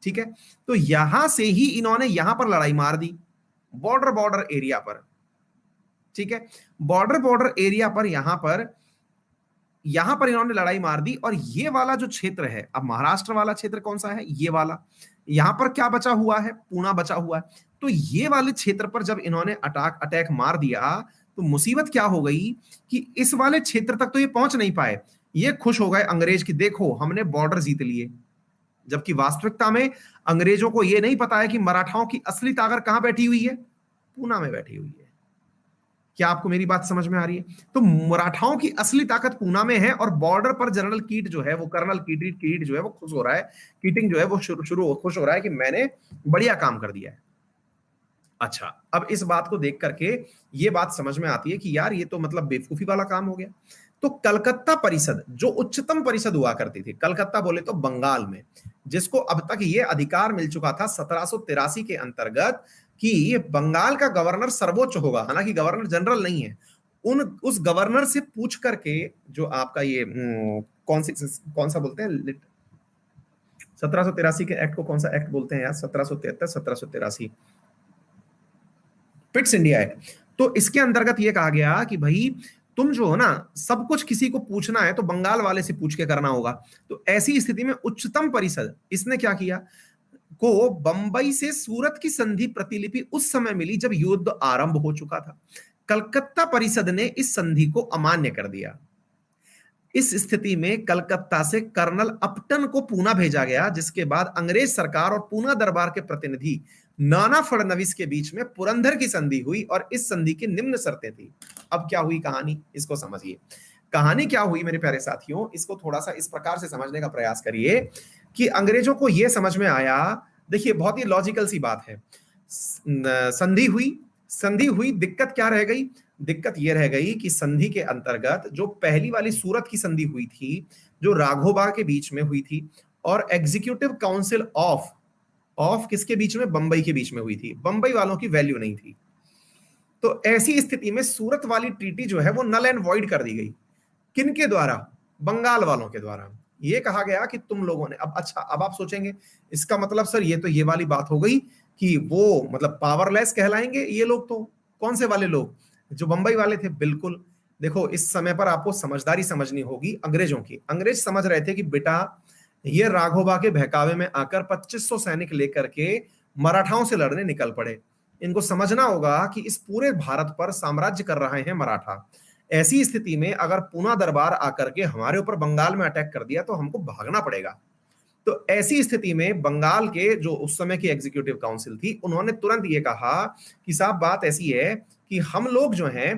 ठीक है। तो यहां से ही इन्होंने यहां पर लड़ाई मार दी, बॉर्डर बॉर्डर एरिया पर, ठीक है। बॉर्डर बॉर्डर एरिया पर यहां पर इन्होंने लड़ाई मार दी। और ये वाला जो क्षेत्र है, अब महाराष्ट्र वाला क्षेत्र कौन सा है? ये वाला। यहां पर क्या बचा हुआ है? पूना बचा हुआ है। तो ये वाले क्षेत्र पर जब इन्होंने अटैक मार दिया तो मुसीबत क्या हो गई कि इस वाले क्षेत्र तक तो ये पहुंच नहीं पाए। ये खुश हो गए अंग्रेज कि देखो हमने बॉर्डर जीत लिए, जबकि वास्तविकता में अंग्रेजों को यह नहीं पता है कि मराठाओं की असली ताकत कहां बैठी हुई है? पूना में बैठी हुई है। क्या आपको मेरी बात समझ में आ रही है? तो मराठाओं की असली ताकत पूना में है, और बॉर्डर पर जनरल कीट जो है, वो कर्नल कीट जो है वो खुश हो रहा है, कीटिंग जो है वो शुरू खुश हो रहा है कि मैंने बढ़िया काम कर दिया है। अच्छा, अब इस बात को देख करके ये बात समझ में आती है कि यार ये तो मतलब बेवकूफी वाला काम हो गया। तो कलकत्ता परिषद, जो उच्चतम परिषद हुआ करती थी, कलकत्ता बोले तो बंगाल में, जिसको अब तक ये अधिकार मिल चुका था 1783 के अंतर्गत कि बंगाल का गवर्नर सर्वोच्च होगा, हालांकि गवर्नर जनरल नहीं है। उस गवर्नर से पूछ करके जो आपका ये कौन सा बोलते हैं, 1783 के एक्ट को कौन सा एक्ट बोलते हैं यार? 1773, 1783, पिट्स इंडिया एक्ट। तो इसके अंतर्गत यह कहा गया कि भाई तुम जो हो ना, सब कुछ किसी को पूछना है तो बंगाल वाले से पूछ के करना होगा। तो ऐसी स्थिति में उच्चतम परिषद इसने क्या किया, को बंबई से सूरत की संधि प्रतिलिपि उस समय मिली जब युद्ध आरंभ हो चुका था। कलकत्ता परिषद ने इस संधि को अमान्य कर दिया। इस स्थिति में कलकत्ता से कर्नल अपटन को पूना भेजा गया, जिसके बाद अंग्रेज सरकार और पूना दरबार के प्रतिनिधि नाना फडणवीस के बीच में पुरंदर की संधि हुई और इस संधि की निम्न शर्तें थी। अब क्या हुई कहानी, इसको समझिए। कहानी क्या हुई मेरे प्यारे साथियों, इसको थोड़ा सा इस प्रकार से समझने का प्रयास करिए कि अंग्रेजों को यह समझ में आया। देखिए बहुत ही लॉजिकल सी बात है। संधि हुई, दिक्कत क्या रह गई, दिक्कत यह रह गई कि संधि के अंतर्गत जो पहली वाली सूरत की संधि हुई थी, जो राघोबा के बीच में हुई थी, और एग्जीक्यूटिव काउंसिल ऑफ किसके बीच में, बंबई के बीच में हुई थी। बंबई वालों की वैल्यू नहीं थी। तो ऐसी स्थिति में सूरत वाली ट्रीटी जो है वो नल एंड वॉइड कर दी गई। किनके द्वारा, बंगाल वालों के द्वारा। ये कहा गया कि तुम लोगों ने, अब अच्छा, अब आप सोचेंगे इसका मतलब सर ये तो ये वाली बात हो गई कि वो मतलब पावरलेस कहलाएंगे ये लोग। तो कौन से वाले लोग, जो बंबई वाले थे। बिल्कुल। देखो इस समय पर आपको समझदारी समझनी होगी अंग्रेजों की। अंग्रेज समझ रहे थे कि बेटा ये राघोबा के बहकावे में आकर 2500 सैनिक लेकर के मराठाओं से लड़ने निकल पड़े। इनको समझना होगा कि इस पूरे भारत पर साम्राज्य कर रहे हैं मराठा। ऐसी स्थिति में अगर पूना दरबार आकर के हमारे ऊपर बंगाल में अटैक कर दिया तो हमको भागना पड़ेगा। तो ऐसी स्थिति में बंगाल के जो उस समय की एग्जीक्यूटिव काउंसिल थी, उन्होंने तुरंत ये कहा कि साहब बात ऐसी है कि हम लोग जो हैं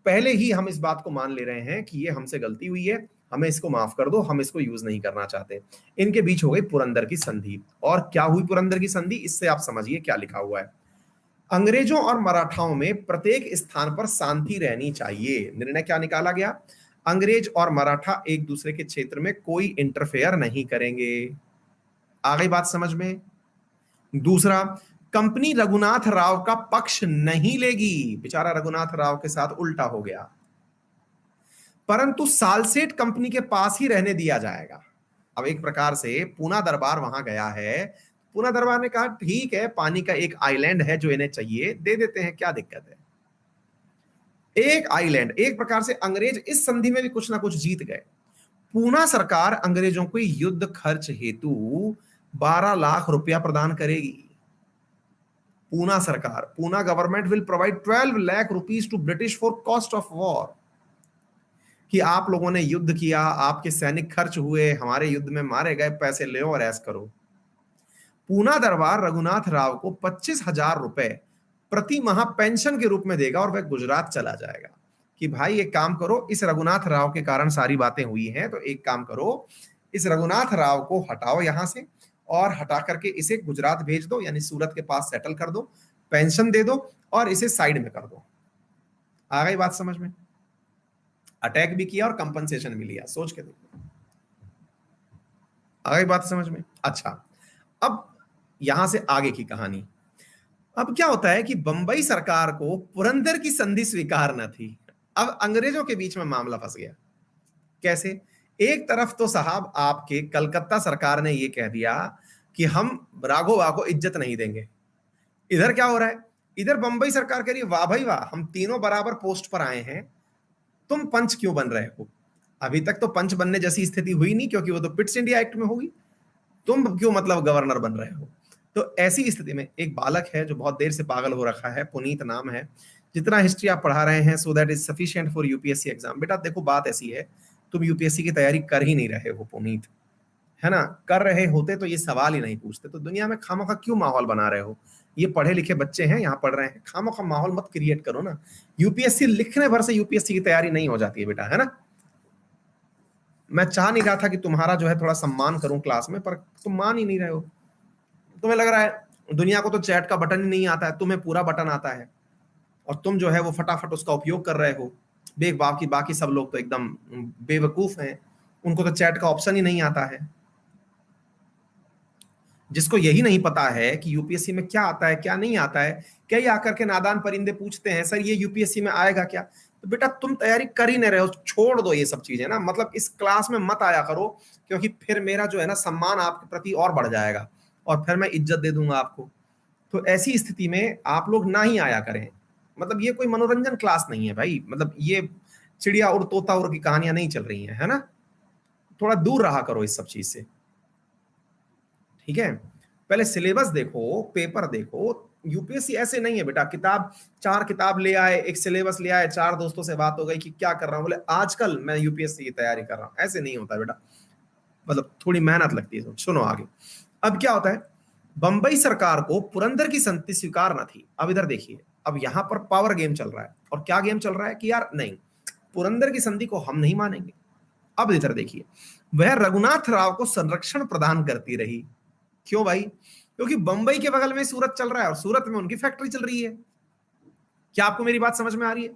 पहले ही हम इस बात को मान ले रहे हैं कि ये हमसे गलती हुई है, हमें इसको माफ कर दो, हम इसको यूज नहीं करना चाहते। इनके बीच हो गई पुरंदर की संधि। और क्या हुई पुरंदर की संधि, इससे आप समझिए क्या लिखा हुआ है। अंग्रेजों और मराठाओं में प्रत्येक स्थान पर शांति रहनी चाहिए। निर्णय क्या निकाला गया, अंग्रेज और मराठा एक दूसरे के क्षेत्र में कोई इंटरफेयर नहीं करेंगे। आ गई बात समझ में। दूसरा, कंपनी रघुनाथ राव का पक्ष नहीं लेगी। बेचारा रघुनाथ राव के साथ उल्टा हो गया। परंतु सालसेट कंपनी के पास ही रहने दिया जाएगा। अब एक प्रकार से पूना दरबार वहां गया है, पूना दरबार ने कहा ठीक है, पानी का एक आइलैंड है जो इन्हें चाहिए, दे देते हैं, क्या दिक्कत है। एक आइलैंड, एक प्रकार से अंग्रेज इस संधि में भी कुछ ना कुछ जीत गए। पूना सरकार अंग्रेजों को युद्ध खर्च हेतु 12 लाख रुपया प्रदान करेगी। पूना सरकार, Poona government will provide 12 lakh rupees to British for cost of war. कि आप लोगों ने युद्ध किया, आपके सैनिक खर्च हुए, हमारे युद्ध में मारे गए, पैसे ले और ऐस करो। पूना दरबार रघुनाथ राव को 25,000 रुपए प्रति माह पेंशन के रूप में देगा और वह गुजरात चला जाएगा। कि भाई एक काम करो, इस रघुनाथ राव के कारण सारी बातें हुई हैं, तो एक काम करो, इस रघुनाथ राव को हटाओ यहां से और हटा करके इसे गुजरात भेज दो, यानी सूरत के पास सेटल कर दो, पेंशन दे दो और इसे साइड में कर दो। आ गई बात समझ में। अटैक भी किया और कंपनसेशन भी लिया, सोच के देखो। आ गई बात समझ में। अच्छा, अब यहां से आगे की कहानी। अब क्या होता है कि बंबई सरकार को पुरंदर की संधि स्वीकार न थी। अब अंग्रेजों के बीच में मामला फंस गया। कैसे, एक तरफ तो साहब आपके कलकत्ता सरकार ने यह कह दिया कि हम राघोबा को इज्जत नहीं देंगे। इधर क्या हो रहा है, इधर बंबई सरकार कह रही है वाह भाई वाह, हम तीनों बराबर पोस्ट पर आए हैं, तुम पंच क्यों बन रहे हो। अभी तक तो पंच बनने जैसी स्थिति हुई नहीं, क्योंकि वो तो पिट्स इंडिया एक्ट में होगी। तुम क्यों मतलब गवर्नर बन रहे हो। तो ऐसी स्थिति में एक बालक है जो बहुत देर से पागल हो रखा है, पुनीत नाम है। जितना हिस्ट्री आप पढ़ा रहे हैं, so that is sufficient for UPSC exam. बेटा देखो बात ऐसी है, तुम यूपीएससी की तैयारी कर ही नहीं रहे हो पुनीत, है ना। कर रहे होते तो ये सवाल ही नहीं पूछते। तो दुनिया में खामोखा क्यों माहौल बना रहे हो। ये पढ़े लिखे बच्चे हैं, यहाँ पढ़ रहे हैं, खामोखा माहौल मत क्रिएट करो ना। यूपीएससी लिखने भर से यूपीएससी की तैयारी नहीं हो जाती है बेटा, है ना। मैं चाह नहीं रहा था कि तुम्हारा जो है थोड़ा सम्मान करूं क्लास में, पर तुम मान ही नहीं रहे हो। तुम्हें लग रहा है दुनिया को तो चैट का बटन ही नहीं आता है, तुम्हें पूरा बटन आता है और तुम जो है वो फटाफट उसका उपयोग कर रहे हो। बाकी सब लोग तो एकदम बेवकूफ हैं, उनको तो चैट का ऑप्शन ही नहीं आता है। जिसको यही नहीं पता है कि यूपीएससी में क्या आता है क्या नहीं आता है, कई आकर के नादान परिंदे पूछते हैं सर ये यूपीएससी में आएगा क्या। तो बेटा तुम तैयारी कर ही नहीं रहे हो, छोड़ दो ये सब चीजें ना, मतलब इस क्लास में मत आया करो, क्योंकि फिर मेरा जो है ना सम्मान आपके प्रति और बढ़ जाएगा और फिर मैं इज्जत दे दूंगा आपको। तो ऐसी स्थिति में आप लोग ना ही आया करें। मतलब ये कोई मनोरंजन क्लास नहीं है भाई, मतलब ये चिड़िया उड़ तोता उड़ की कहानियां नहीं चल रही हैं, है ना। थोड़ा दूर रहा करो इस सब चीज से, ठीक है। पहले सिलेबस देखो, पेपर देखो। यूपीएससी ऐसे नहीं है बेटा, किताब 4 किताब ले आए, एक सिलेबस ले आए, 4 दोस्तों से बात हो गई कि क्या कर रहा हूं, बोले आजकल मैं यूपीएससी की तैयारी कर रहा हूं। ऐसे नहीं होता बेटा, मतलब थोड़ी मेहनत लगती है। सुनो आगे। अब क्या होता है, बंबई सरकार को पुरंदर की संधि स्वीकार न थी। अब इधर देखिए, अब यहां पर पावर गेम चल रहा है। और क्या गेम चल रहा है कि यार नहीं, पुरंदर की संधि को हम नहीं मानेंगे। अब इधर देखिए, वह रघुनाथ राव को संरक्षण प्रदान करती रही। क्यों भाई? क्योंकि बंबई के बगल में सूरत चल रहा है और सूरत में उनकी फैक्ट्री चल रही है। क्या आपको मेरी बात समझ में आ रही है?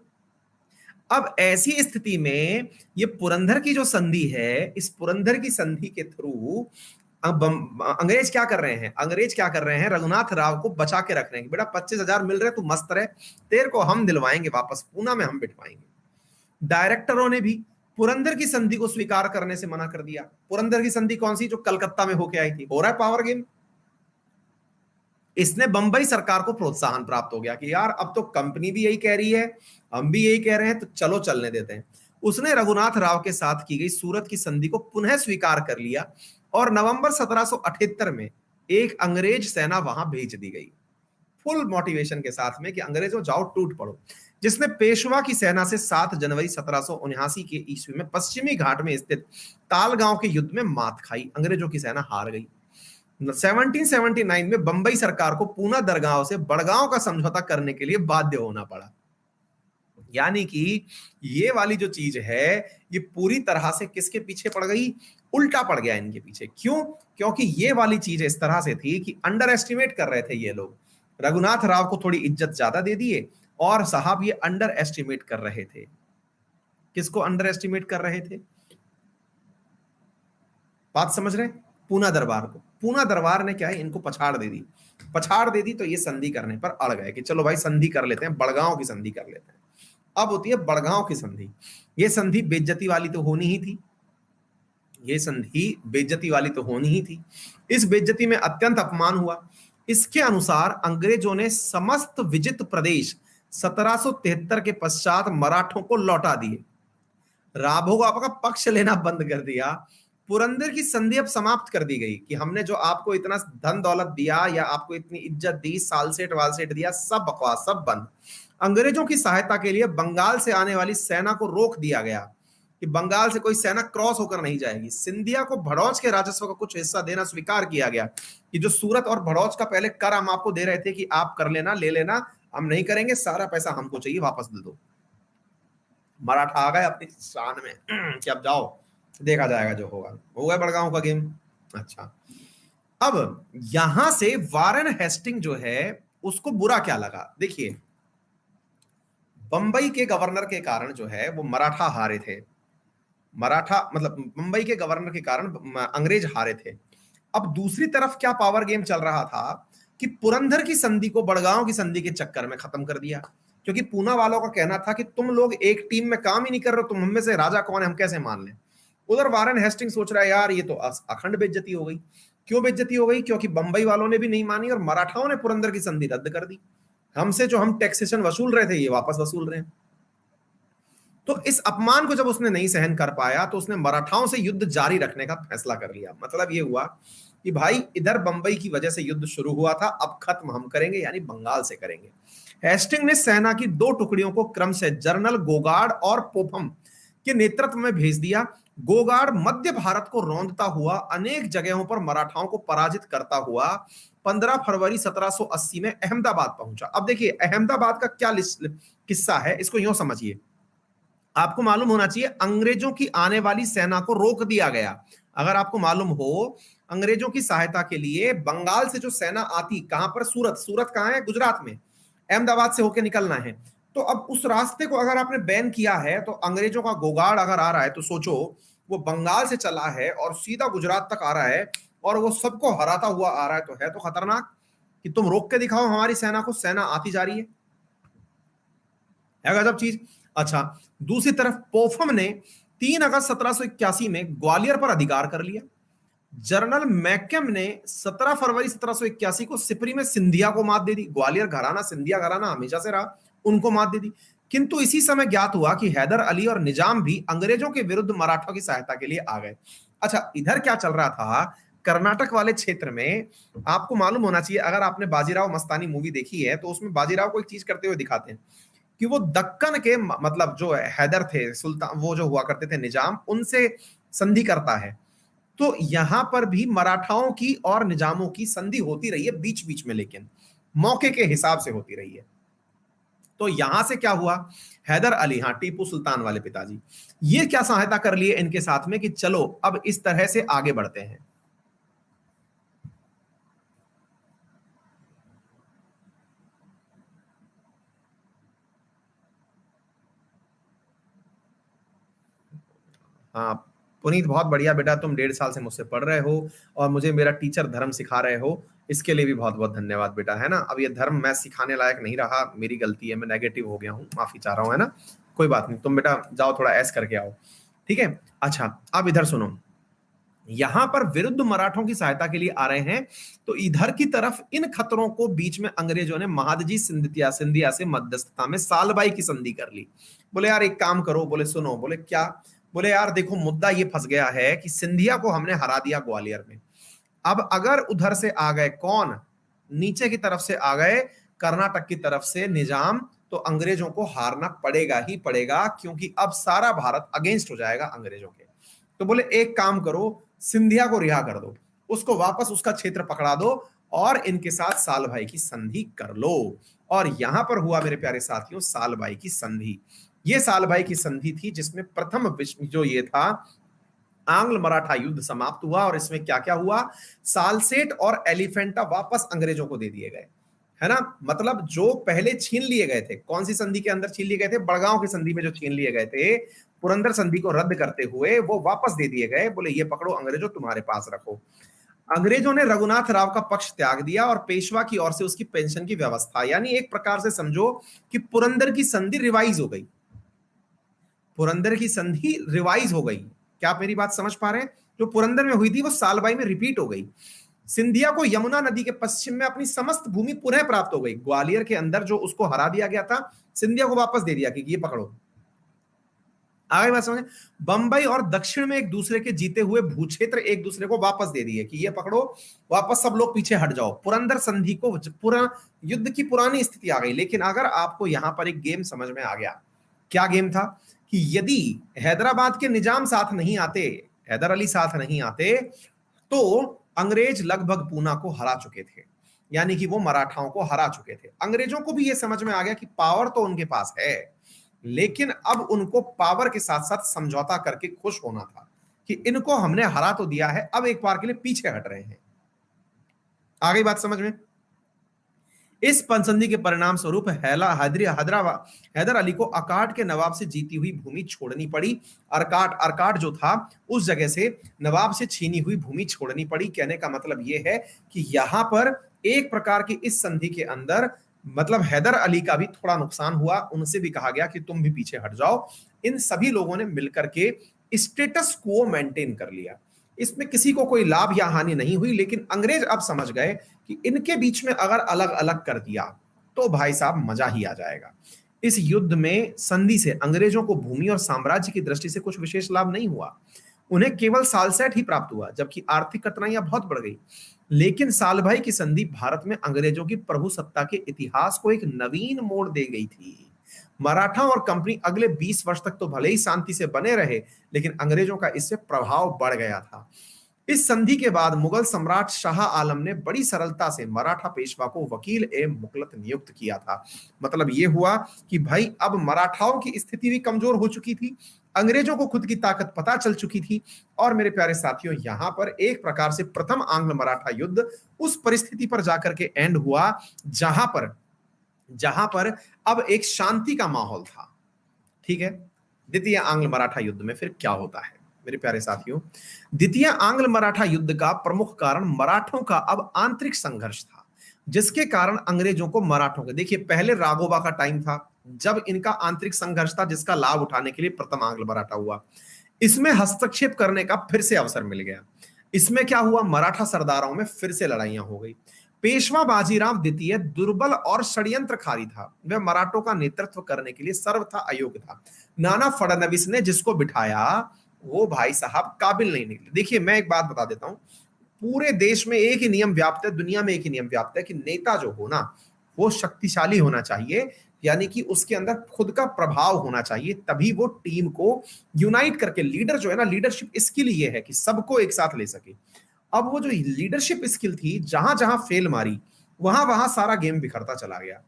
अब ऐसी स्थिति में ये पुरंदर की जो संधि है, इस पुरंदर की संधि के थ्रू अब अंग्रेज क्या कर रहे हैं, अंग्रेज क्या कर रहे हैं, रघुनाथ राव को बचा के रख रहे हैं। बेटा 25,000 मिल रहे, तू मस्त रहे, तेरे को हम दिलवाएंगे वापस, पूना में हम बिठवाएंगे। डायरेक्टरों ने भी पुरंदर की संधि को स्वीकार करने से मना कर दिया। पुरंदर की संधि कौन सी? जो कलकत्ता में होके आई थी। हो रहा है पावर गेम। इसने बंबई सरकार को प्रोत्साहन प्राप्त हो गया कि यार अब तो कंपनी भी यही कह रही है, हम भी यही कह रहे हैं, तो चलो चलने देते हैं। उसने रघुनाथ राव के साथ की गई सूरत की संधि को पुनः स्वीकार कर लिया और नवंबर 1778 में एक अंग्रेज सेना वहां भेज दी गई, फुल मोटिवेशन के साथ में कि अंग्रेजों जाओ टूट पड़ो। जिसने पेशवा की सेना से 7 जनवरी 1779 के ईस्वी में पश्चिमी घाट में स्थित तालगांव के युद्ध में मात खाई। अंग्रेजों की सेना हार गई। 1779 में बंबई सरकार को पूना दरगाह से बड़गांव का समझौता करने के लिए बाध्य होना पड़ा। यानी कि ये वाली जो चीज है, ये पूरी तरह से किसके पीछे पड़ गई? उल्टा पड़ गया इनके पीछे। क्यों? क्योंकि ये वाली चीज इस तरह से थी कि अंडर एस्टिमेट कर रहे थे ये लोग। रघुनाथ राव को थोड़ी इज्जत ज्यादा दे दिए और साहब ये अंडर एस्टिमेट कर रहे थे। किसको अंडर एस्टिमेट कर रहे थे? बात समझ रहे हैं? पूना दरबार को। पूना दरबार ने क्या है, इनको पछाड़ दे दी। पछाड़ दे दी तो ये संधि करने पर अड़ गए कि चलो भाई संधि कर लेते हैं, बड़गांव की संधि कर लेते हैं। अब होती है बड़गांव की संधि। ये संधि बेइज्जती वाली तो होनी ही थी, ये संधि बेइज्जती वाली तो होनी ही थी। इस बेइज्जती में अत्यंत अपमान हुआ। इसके अनुसार अंग्रेजों ने समस्त विजित प्रदेश 1773 के पश्चात मराठों को लौटा दिए। राघव का पक्ष लेना बंद कर दिया। पुरंदर की संधि अब समाप्त कर दी गई कि हमने जो आपको इतना धन दौलत दिया या आपको इतनी इज्जत दी, सालसेट वालसेट दिया, सब बकवास, सब बंद। अंग्रेजों की सहायता के लिए बंगाल से आने वाली सेना को रोक दिया गया कि बंगाल से कोई सेना क्रॉस होकर नहीं जाएगी। सिंधिया को भड़ौच के राजस्व का कुछ हिस्सा देना स्वीकार किया गया कि जो सूरत और भड़ौच का पहले कर हम आपको दे रहे थे कि आप कर लेना, ले लेना, हम नहीं करेंगे, सारा पैसा हमको चाहिए, वापस दे दो। मराठा आ गए अपनी शान में कि अब जाओ, देखा जाएगा जो होगा। हो गया बड़गांव का गेम। अच्छा, अब यहां से वारेन हेस्टिंग जो है उसको बुरा क्या लगा? देखिए, बंबई के गवर्नर के कारण जो है वो मराठा हारे थे। मराठा मतलब मुंबई के गवर्नर के कारण अंग्रेज हारे थे। अब दूसरी तरफ क्या पावर गेम चल रहा था कि पुरंदर की संधि को बड़गांव की संधि के चक्कर में खत्म कर दिया, क्योंकि पूना वालों का कहना था कि तुम लोग एक टीम में काम ही नहीं कर रहे, तुम हम में से राजा कौन है, हम कैसे मान लें। उधर वारेन हेस्टिंग सोच रहा है यार ये तो अखंड बेइज्जती हो गई। क्यों बेइज्जती हो गई? क्योंकि बंबई वालों ने भी नहीं मानी और मराठाओं ने पुरंदर की संधि रद्द कर दी। हमसे जो हम टैक्सेशन वसूल रहे थे ये वापस वसूल रहे हैं। तो इस अपमान को जब उसने नहीं सहन कर पाया तो उसने मराठाओं से युद्ध जारी रखने का फैसला कर लिया। मतलब ये हुआ कि भाई इधर बंबई की वजह से युद्ध शुरू हुआ था, अब खत्म हम करेंगे, यानी बंगाल से करेंगे। हेस्टिंग ने सेना की 2 टुकड़ियों को क्रम से जनरल गोगार्ड और पोफम के नेतृत्व में भेज दिया। गोगार्ड मध्य भारत को रौंदता हुआ अनेक जगहों पर मराठाओं को पराजित करता हुआ 15 फरवरी 1780 में अहमदाबाद पहुंचा। अब देखिए अहमदाबाद का क्या किस्सा है, इसको यूं समझिए। आपको मालूम होना चाहिए अंग्रेजों की आने वाली सेना को रोक दिया गया। अगर आपको मालूम हो, अंग्रेजों की सहायता के लिए बंगाल से जो सेना आती, कहां पर? सूरत। सूरत कहां है? गुजरात में। अहमदाबाद से होकर निकलना है। तो अब उस रास्ते को अगर आपने बैन किया है तो अंग्रेजों का गोगाड़ अगर आ रहा है तो सोचो वो बंगाल से चला है और सीधा गुजरात तक आ रहा है और वो सबको हराता हुआ आ रहा है तो खतरनाक कि तुम रोक के दिखाओ हमारी सेना को, सेना आती जा रही है गजब चीज। अच्छा, दूसरी तरफ पोफम ने 3 अगस्त 1781 में ग्वालियर पर अधिकार कर लिया। जनरल मैकम ने 17 फरवरी 1781 को सिपरी में सिंधिया को मात दे दी। ग्वालियर घराना, सिंधिया घराना हमेशा से रहा, उनको मात दे दी। किंतु इसी समय ज्ञात हुआ कि हैदर अली और निजाम भी अंग्रेजों के विरुद्ध मराठों की सहायता के लिए आ गए। अच्छा, इधर क्या चल रहा था, कर्नाटक वाले क्षेत्र में आपको मालूम होना चाहिए, अगर आपने बाजीराव मस्तानी मूवी देखी है तो उसमें बाजीराव को एक चीज करते हुए दिखाते हैं कि वो दक्कन के मतलब जो हैदर थे सुल्तान, वो जो हुआ करते थे निजाम, उनसे संधि करता है। तो यहां पर भी मराठाओं की और निजामों की संधि होती रही है बीच बीच में, लेकिन मौके के हिसाब से होती रही है। तो यहां से क्या हुआ, हैदर अली, हाँ टीपू सुल्तान वाले पिताजी, ये क्या सहायता कर लिए इनके साथ में कि चलो अब इस तरह से आगे बढ़ते हैं। हाँ पुनीत, बहुत बढ़िया बेटा, तुम 1.5 साल से मुझसे पढ़ रहे हो और मुझे मेरा टीचर धर्म सिखा रहे हो, इसके लिए भी बहुत बहुत धन्यवाद बेटा, है ना। अब ये धर्म मैं सिखाने लायक नहीं रहा, मेरी गलती है, मैं नेगेटिव हो गया हूँ, माफी चाह रहा हूँ, है ना। कोई बात नहीं, तुम बेटा जाओ थोड़ा ऐस करके आओ, ठीक है। अच्छा, अब इधर सुनो, यहां पर विरुद्ध मराठों की सहायता के लिए आ रहे हैं, तो इधर की तरफ इन खतरों को बीच में अंग्रेजों ने महादजी सिंधिया से मध्यस्थता में सालबाई की संधि कर ली। बोले यार एक काम करो, बोले सुनो, बोले क्या, बोले यार देखो मुद्दा ये फंस गया है कि सिंधिया को हमने हरा दिया ग्वालियर में, अब अगर उधर से आ गए कौन, नीचे की तरफ से आ गए कर्नाटक की तरफ से निजाम, तो अंग्रेजों को हारना पड़ेगा ही पड़ेगा, क्योंकि अब सारा भारत अगेंस्ट हो जाएगा अंग्रेजों के। तो बोले एक काम करो, सिंधिया को रिहा कर दो, उसको वापस उसका क्षेत्र पकड़ा दो और इनके साथ साल भाई की संधि कर लो। और यहां पर हुआ मेरे प्यारे साथियों साल भाई की संधि। ये साल भाई की संधि थी जिसमें प्रथम विश्व जो ये था आंग्ल मराठा युद्ध समाप्त हुआ, और इसमें क्या क्या हुआ, सालसेट और एलिफेंटा वापस अंग्रेजों को दे दिए गए, है ना। मतलब जो पहले छीन लिए गए थे, कौन सी संधि के अंदर छीन लिए गए थे, बड़गांव की संधि में जो छीन लिए गए थे, पुरंदर संधि को रद्द करते हुए वो वापस दे दिए गए, बोले ये पकड़ो अंग्रेजों, तुम्हारे पास रखो। अंग्रेजों ने रघुनाथ राव का पक्ष त्याग दिया और पेशवा की ओर से उसकी पेंशन की व्यवस्था, यानी एक प्रकार से समझो कि पुरंदर की संधि रिवाइज हो गई, पुरंदर की संधि रिवाइज हो गई। क्या आप मेरी बात समझ पा रहे हैं, जो पुरंदर में हुई थी वो सालबाई में रिपीट हो गई। सिंधिया को यमुना नदी के पश्चिम में अपनी समस्त भूमि पुनः प्राप्त हो गई, ग्वालियर के अंदर जो उसको हरा दिया गया था सिंधिया को वापस दे दिया कि ये पकड़ो। आगे बात समझे, बंबई और दक्षिण में एक दूसरे के जीते हुए भूक्षेत्र एक दूसरे को वापस दे दिए कि ये पकड़ो, वापस सब लोग पीछे हट जाओ। पुरंदर संधि को पूरा युद्ध की पुरानी स्थिति आ गई। लेकिन अगर आपको यहां पर एक गेम समझ में आ गया, क्या गेम था कि यदि हैदराबाद के निजाम साथ नहीं आते, हैदर अली साथ नहीं आते, तो अंग्रेज लगभग पूना को हरा चुके थे, यानी कि वो मराठाओं को हरा चुके थे। अंग्रेजों को भी ये समझ में आ गया कि पावर तो उनके पास है, लेकिन अब उनको पावर के साथ साथ समझौता करके खुश होना था कि इनको हमने हरा तो दिया है, अब एक बार के लिए पीछे हट रहे हैं। आ गई बात समझ में। इस पंसंदी के परिणाम स्वरूप हैदर अली को अकाट के नवाब से जीती हुई भूमि छोड़नी पड़ी। अरकाट जो था उस जगह से नवाब से छीनी हुई भूमि छोड़नी पड़ी। कहने का मतलब यह है कि यहां पर एक प्रकार की इस संधि के अंदर मतलब हैदर अली का भी थोड़ा नुकसान हुआ, उनसे भी कहा गया कि तुम भी पीछे हट जाओ। इन सभी लोगों ने मिलकर के स्टेटस को मेंटेन कर लिया, इसमें किसी को कोई लाभ या हानि नहीं हुई। लेकिन अंग्रेज अब समझ गए कि इनके बीच में अगर अलग अलग कर दिया तो भाई साहब मजा ही आ जाएगा। इस युद्ध में संधि से अंग्रेजों को भूमि और साम्राज्य की दृष्टि से कुछ विशेष लाभ नहीं हुआ, उन्हें केवल सालसेट ही प्राप्त हुआ, जबकि आर्थिक कठिनाइयां बहुत बढ़ गई। लेकिन सालभाई की संधि भारत में अंग्रेजों की प्रभुसत्ता के इतिहास को एक नवीन मोड़ दे गई थी। मराठा और कंपनी अगले 20 वर्ष तक तो भले ही शांति से बने रहे, लेकिन अंग्रेजों का इससे प्रभाव बढ़ गया था। इस संधि के बाद मुगल सम्राट शाह आलम ने बड़ी सरलता से मराठा पेशवा को वकील एवं मुखलत नियुक्त किया था। मतलब यह हुआ कि भाई अब मराठाओं की स्थिति भी कमजोर हो चुकी थी, अंग्रेजों को खुद की ताकत पता चल चुकी थी। और मेरे प्यारे साथियों, यहां पर एक प्रकार से प्रथम आंग्ल मराठा युद्ध उस परिस्थिति पर जाकर के एंड हुआ जहां पर अब एक शांति का माहौल था। ठीक है, द्वितीय आंग्ल मराठा युद्ध में फिर क्या होता है मेरे प्यारे साथियों। द्वितीय आंग्ल मराठा युद्ध का प्रमुख कारण मराठों का अब आंतरिक संघर्ष था, जिसके कारण अंग्रेजों को मराठों के, देखिए पहले राघोबा का टाइम था जब इनका आंतरिक संघर्ष था, जिसका लाभ उठाने के लिए प्रथम आंग्ल मराठा हुआ। इसमें हस्तक्षेप करने का फिर से अवसर मिल गया। इसमें क्या हुआ, मराठा सरदारों में फिर से लड़ाइयां हो गई। पेशवा बाजीराव द्वितीय दुर्बल और षड्यंत्रकारी था, वह मराठों का नेतृत्व करने के लिए सर्वथा अयोग्य था। नाना फडणवीस ने जिसको बिठाया वो भाई साहब काबिल नहीं निकले। देखिए मैं एक बात बता देता हूं, पूरे देश में एक ही नियम व्याप्त है, दुनिया में एक ही नियम व्याप्त है कि नेता जो हो ना वो शक्तिशाली होना चाहिए, यानी कि उसके अंदर खुद का प्रभाव होना चाहिए, तभी वो टीम को यूनाइट करके, लीडर जो है ना, लीडरशिप स्किल ये है कि सबको एक साथ ले सके। अब वो जो लीडरशिप स्किल थी, जहां जहां फेल मारी वहां वहां सारा गेम बिखरता चला गया।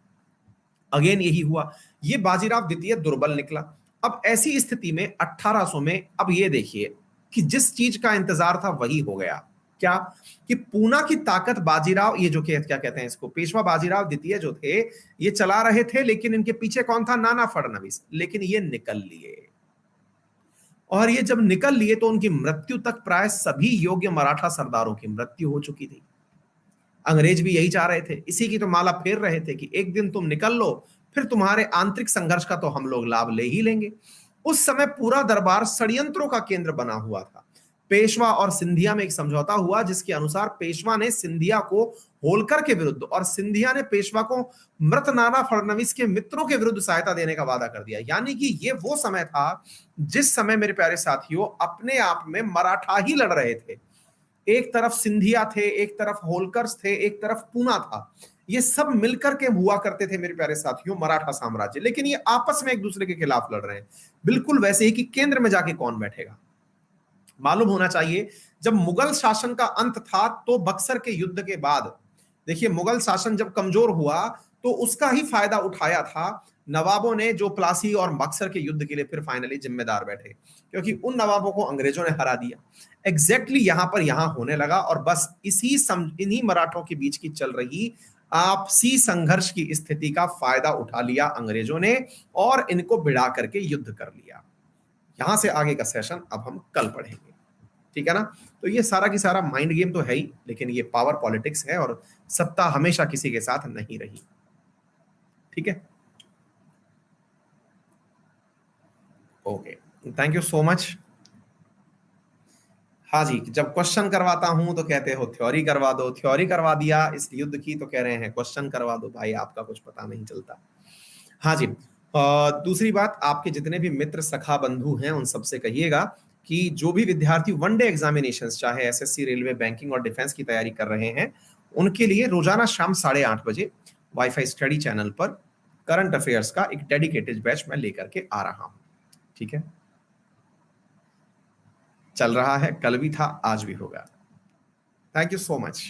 अगेन यही हुआ, ये बाजीराव द्वितीय दुर्बल निकला। अब ऐसी स्थिति में 1800 में, अब ये देखिए कि जिस चीज का इंतजार था वही हो गया। क्या? कि पूना की ताकत बाजीराव, ये जो क्या कहते हैं इसको, पेशवा बाजीराव द्वितीय जो थे ये चला रहे थे, लेकिन इनके पीछे कौन था? नाना फडणवीस। लेकिन ये निकल लिए, और ये जब निकल लिए तो उनकी मृत्यु तक प्राय सभी योग्य मराठा सरदारों की मृत्यु हो चुकी थी। अंग्रेज भी यही चाह रहे थे, इसी की तो माला फेर रहे थे कि एक दिन तुम निकल लो, फिर तुम्हारे आंतरिक संघर्ष का तो हम लोग लाभ ले ही लेंगे। उस समय पूरा दरबार षड्यंत्रों का केंद्र बना हुआ था। पेशवा और सिंधिया में एक समझौता हुआ जिसके अनुसार पेशवा ने सिंधिया को होलकर के विरुद्ध और सिंधिया ने पेशवा को मृत नाना फडणवीस के मित्रों के विरुद्ध सहायता देने का वादा कर दिया। यानी कि ये वो समय था जिस समय मेरे प्यारे साथियों अपने आप में मराठा ही लड़ रहे थे। एक तरफ सिंधिया थे, एक तरफ होलकर्स थे, एक तरफ पूना था। ये सब मिलकर के हुआ करते थे मेरे प्यारे साथियों मराठा साम्राज्य, लेकिन ये आपस में एक दूसरे के खिलाफ लड़ रहे हैं। बिल्कुल वैसे ही कि केंद्र में जाके कौन बैठेगा। मालूम होना चाहिए जब मुगल शासन का अंत था तो बक्सर के युद्ध के बाद, देखिए मुगल शासन जब कमजोर हुआ तो उसका ही फायदा उठाया था नवाबों ने, जो प्लासी और बक्सर के युद्ध के लिए फिर फाइनली जिम्मेदार बैठे, क्योंकि उन नवाबों को अंग्रेजों ने हरा दिया। एग्जैक्टली यहां पर यहां होने लगा, और बस इन्हीं मराठों के बीच की चल रही आपसी संघर्ष की स्थिति का फायदा उठा लिया अंग्रेजों ने और इनको भिड़ा करके युद्ध कर लिया। यहां से आगे का सेशन अब हम कल पढ़ेंगे, ठीक है ना। तो ये सारा की सारा माइंड गेम तो है ही, लेकिन ये पावर पॉलिटिक्स है और सत्ता हमेशा किसी के साथ नहीं रही, ठीक है। Okay, thank you so much. हाँ जी, जब क्वेश्चन करवाता हूं तो कहते हो थ्योरी करवा दो, थ्योरी करवा दिया इस युद्ध की तो कह रहे हैं क्वेश्चन करवा दो। भाई आपका कुछ पता नहीं चलता। हाँ जी, दूसरी बात, आपके जितने भी मित्र सखा बंधु हैं उन सबसे कहिएगा कि जो भी विद्यार्थी वनडे एग्जामिनेशंस चाहे एसएससी, रेलवे, बैंकिंग और डिफेंस की तैयारी कर रहे हैं, उनके लिए रोजाना शाम 8:30 बजे वाईफाई स्टडी चैनल पर करंट अफेयर्स का एक डेडिकेटेड बैच मैं लेकर के आ रहा हूं, ठीक है। चल रहा है, कल भी था, आज भी होगा। Thank you so much.